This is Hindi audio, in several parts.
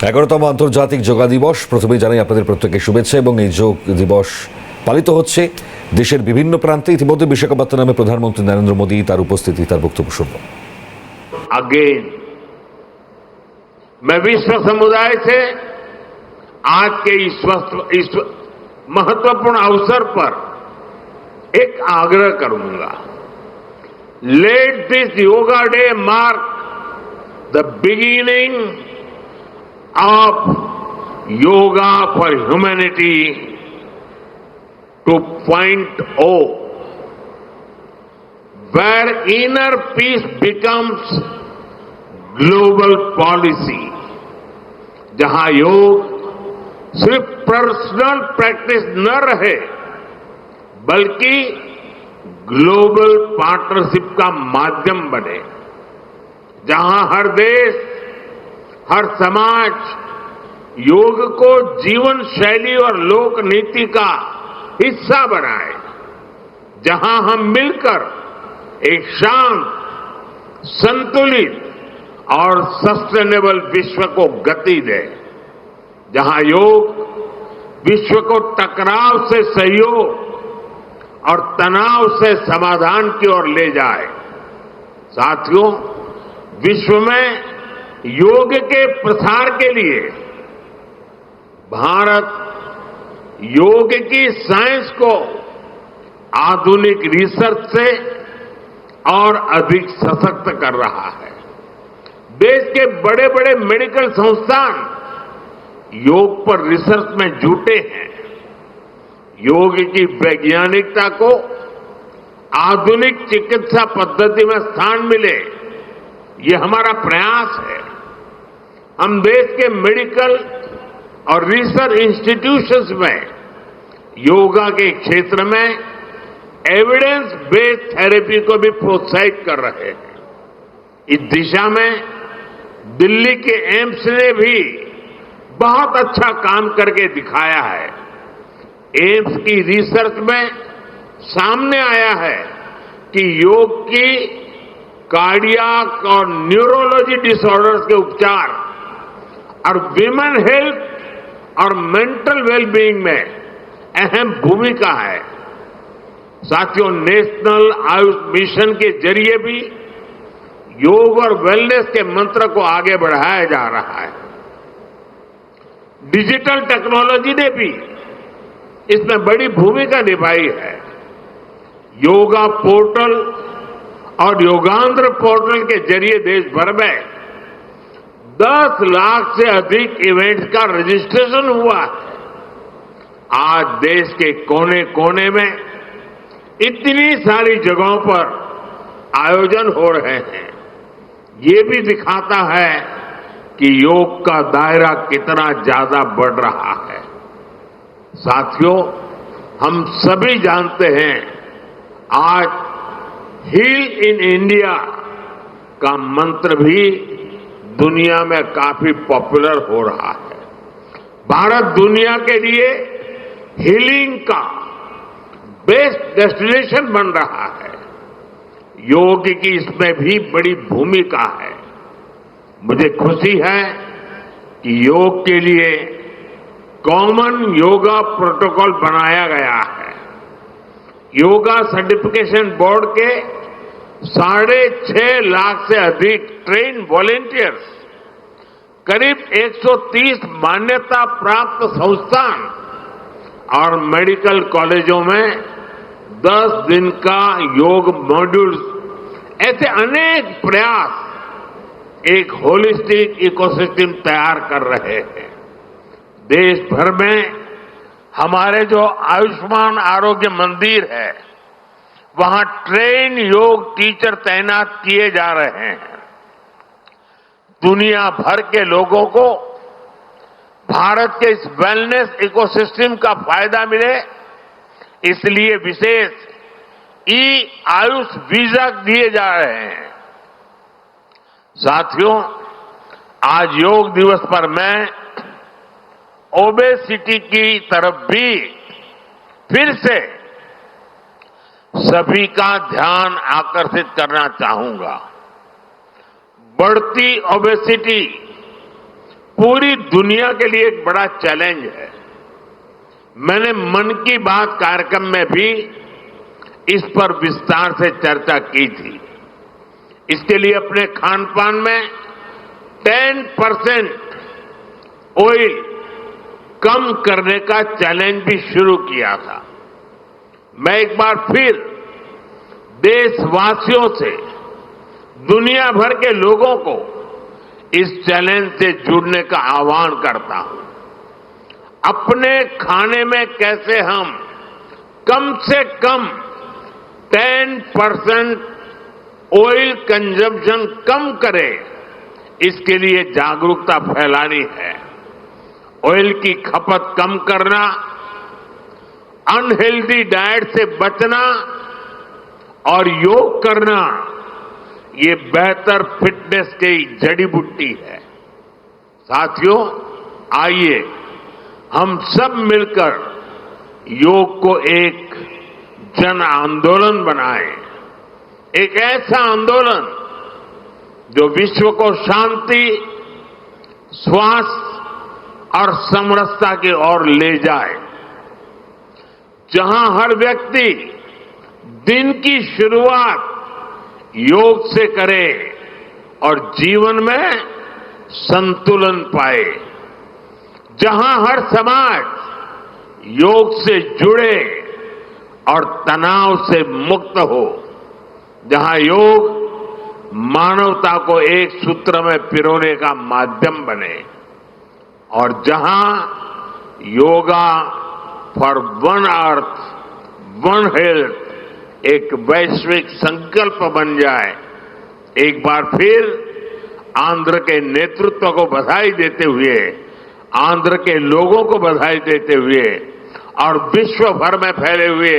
11তম আন্তর্জাতিক যোগা দিবস। প্রথমেই জানাই আপনাদের প্রত্যেককে শুভেচ্ছা এবং এই যোগ দিবস পালিত হচ্ছে দেশের বিভিন্ন প্রান্তে। ইতিমধ্যে বিশাখাপত্তনমে নামে প্রধানমন্ত্রী নরেন্দ্র মোদী, তার উপস্থিতি, তার বক্তব্য শুনব। अगेन मैं विश्व समुदाय से आज के इस महत्वपूर्ण अवसर पर एक आग्रह करूंगा। Let this yoga day mark the beginning of yoga for humanity 2.0, where inner peace becomes global policy, जहां योग सिर्फ पर्सनल प्रैक्टिस न रहे बल्कि ग्लोबल पार्टनरशिप का माध्यम बने, जहां हर देश, हर समाज योग को जीवन शैली और लोक नीति का हिस्सा बनाए, जहां हम मिलकर एक शांत, संतुलित और सस्टेनेबल विश्व को गति दे, जहां योग विश्व को टकराव से सहयोग और तनाव से समाधान की ओर ले जाए। साथियों, विश्व में योग के प्रसार के लिए भारत योग की साइंस को आधुनिक रिसर्च से और अधिक सशक्त कर रहा है। देश के बड़े बड़े मेडिकल संस्थान योग पर रिसर्च में जुटे हैं। योग की वैज्ञानिकता को आधुनिक चिकित्सा पद्धति में स्थान मिले, ये हमारा प्रयास है। हम देश के मेडिकल और रिसर्च इंस्टीट्यूशंस में योगा के क्षेत्र में एविडेंस बेस्ड थेरेपी को भी प्रोत्साहित कर रहे हैं। इस दिशा में दिल्ली के एम्स ने भी बहुत अच्छा काम करके दिखाया है। एम्स की रिसर्च में सामने आया है कि योग की कार्डियक और न्यूरोलॉजी डिसऑर्डर्स के उपचार और विमेन हेल्थ और मेंटल वेलबीइंग में अहम भूमिका है। साथियों, नेशनल आयुष मिशन के जरिए भी योग और वेलनेस के मंत्र को आगे बढ़ाया जा रहा है। डिजिटल टेक्नोलॉजी ने भी इसमें बड़ी भूमिका निभाई है। योगा पोर्टल और योगांध्र पोर्टल के जरिए देश भर में 10 लाख से अधिक इवेंट्स का रजिस्ट्रेशन हुआ है। आज देश के कोने कोने में इतनी सारी जगहों पर आयोजन हो रहे हैं। ये भी दिखाता है कि योग का दायरा कितना ज्यादा बढ़ रहा है। साथियों, हम सभी जानते हैं आज हील इन इंडिया का मंत्र भी दुनिया में काफी पॉपुलर हो रहा है। भारत दुनिया के लिए हीलिंग का बेस्ट डेस्टिनेशन बन रहा है। योग की इसमें भी बड़ी भूमिका है। मुझे खुशी है कि योग के लिए कॉमन योगा प्रोटोकॉल बनाया गया है। योगा सर्टिफिकेशन बोर्ड के 6.5 लाख से अधिक ट्रेन वॉलेंटियर्स, करीब 130 मान्यता प्राप्त संस्थान और मेडिकल कॉलेजों में 10 दिन का योग मॉड्यूल्स, ऐसे अनेक प्रयास एक होलिस्टिक इकोसिस्टम तैयार कर रहे हैं। देश भर में हमारे जो आयुष्मान आरोग्य मंदिर है, वहां ट्रेन योग टीचर तैनात किए जा रहे हैं। दुनिया भर के लोगों को भारत के इस वेलनेस इकोसिस्टम का फायदा मिले, इसलिए विशेष ई आयुष वीजा दिए जा रहे हैं। साथियों, आज योग दिवस पर मैं ओबेसिटी की तरफ भी फिर से सभी का ध्यान आकर्षित करना चाहूंगा। बढ़ती ओबेसिटी पूरी दुनिया के लिए एक बड़ा चैलेंज है। मैंने मन की बात कार्यक्रम में भी इस पर विस्तार से चर्चा की थी। इसके लिए अपने खान पान में 10% ऑयल कम करने का चैलेंज भी शुरू किया था। मैं एक बार फिर देशवासियों से, दुनिया भर के लोगों को इस चैलेंज से जुड़ने का आह्वान करता हूं। अपने खाने में कैसे हम कम से कम 10% ऑयल कंजम्पशन कम करें, इसके लिए जागरूकता फैलानी है। ऑयल की खपत कम करना, अनहेल्दी डाइट से बचना और योग करना, ये बेहतर फिटनेस की जड़ी बूटी है। साथियों, आइए हम सब मिलकर योग को एक जन आंदोलन बनाएं, एक ऐसा आंदोलन जो विश्व को शांति, स्वास्थ्य और समरसता की ओर ले जाए, जहां हर व्यक्ति दिन की शुरुआत योग से करे और जीवन में संतुलन पाए, जहां हर समाज योग से जुड़े और तनाव से मुक्त हो, जहां योग मानवता को एक सूत्र में पिरोने का माध्यम बने, और जहां yoga for one earth one health एक वैश्विक संकल्प बन जाए। एक बार फिर आंध्र के नेतृत्व को बधाई देते हुए, आंध्र के लोगों को बधाई देते हुए और विश्व भर में फैले हुए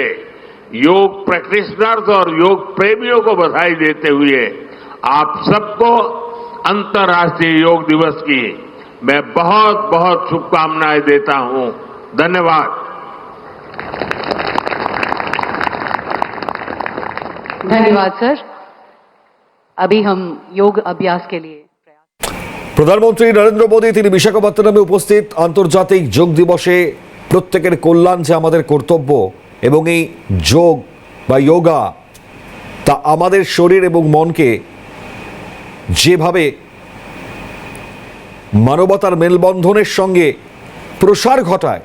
योग प्रैक्टिशनर्स और योग प्रेमियों को बधाई देते हुए आप सबको अंतर्राष्ट्रीय योग दिवस की मैं बहुत बहुत शुभकामनाएं देता हूं। धन्यवाद। धन्यवाद सर। अभी हम योग अभ्यास के लिए প্রধানমন্ত্রী নরেন্দ্র মোদী তিনি বিশাখাপত্তনমে উপস্থিত। আন্তর্জাতিক যোগ দিবসে প্রত্যেকের কল্যাণ যে আমাদের কর্তব্য এবং এই যোগ বা যোগা তা আমাদের শরীর এবং মনকে যেভাবে মানবতার মেলবন্ধনের সঙ্গে প্রসার ঘটায়,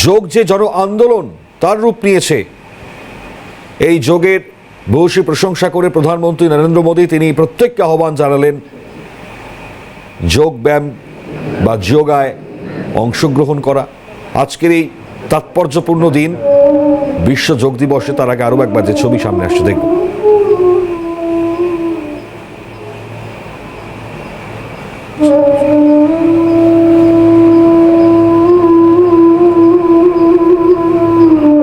যোগ যে জন আন্দোলন তার রূপ নিয়েছে, এই যোগের ভূয়সী প্রশংসা করে প্রধানমন্ত্রী নরেন্দ্র মোদী তিনি প্রত্যেককে আহ্বান জানালেন যোগ ব্যায়াম বা যোগায় অংশগ্রহণ করা। আজকের এই তাৎপর্যপূর্ণ দিন বিশ্ব যোগ দিবসে তার আগে আরও একবার যে ছবি সামনে আসছে দেখব।